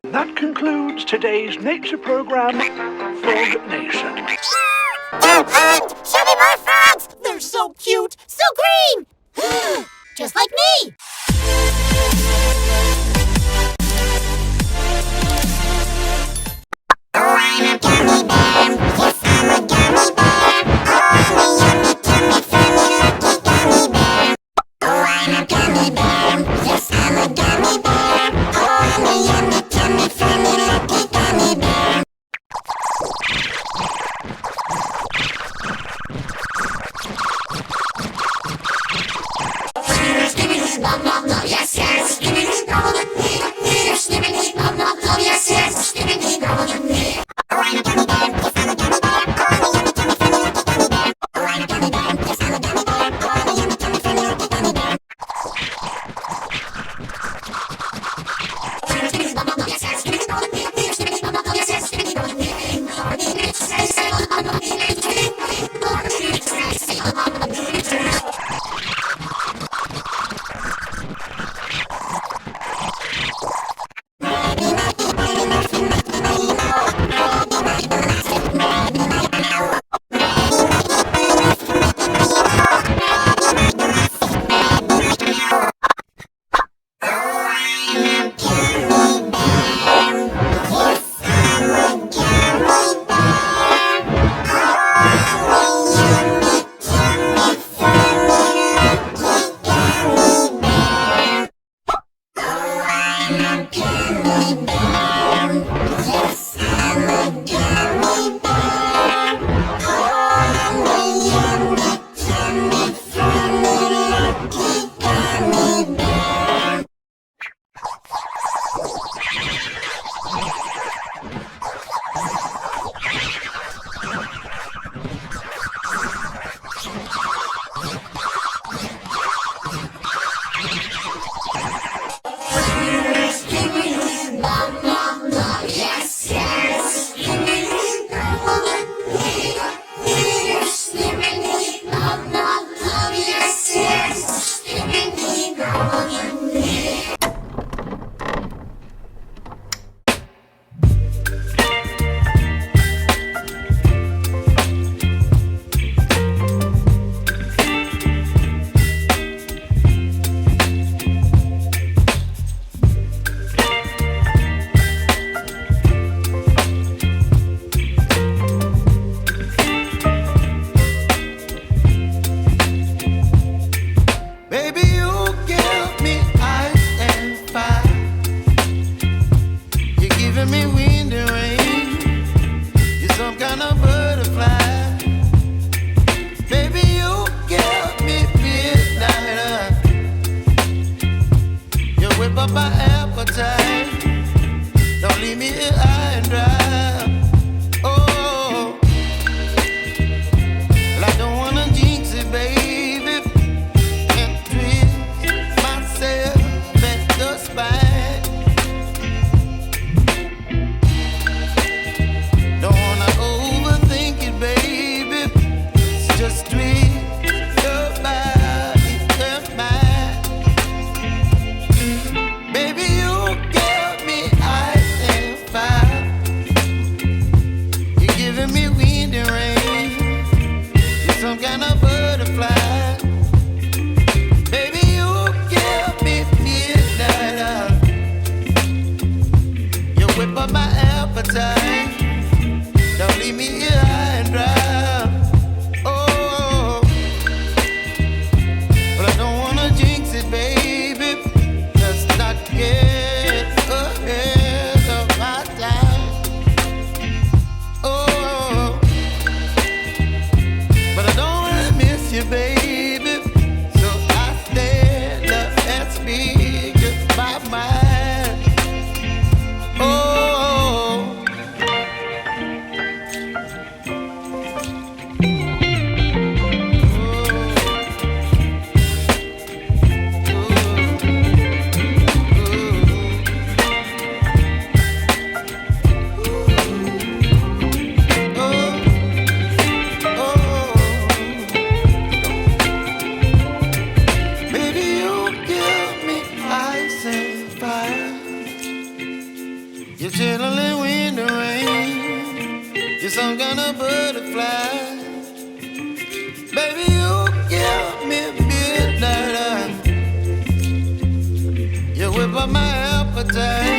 And that concludes today's nature program, Frog Nation. Don't hunt! Show me more frogs! They're so cute, so green! Just like me! Oh, I'm a gummy bear. Yes, I'm a gummy bear. Oh, yummy, tummy, funny, lucky gummy bear. Oh, I'm a gummy bear. Yes, I'm a gummy bear. Oh, yummy, tummy, funny, lucky gummy bear. Yes, yes, Skibidip, Skibidip, yes, yes, Skibidip, oh, I'm a gummy bear, yes, I'm a gummy bear, oh, yummy, tummy, funny, lucky gummy bear. Oh, I'm a gummy bear, yes, I'm a gummy bear, oh, yummy, tummy, funny, lucky gummy bear. Yes, yes, Skibidip, yes, yes, You're chilling in the rain. You're some kind of butterfly. Baby, you give me midnight. You whip up my appetite.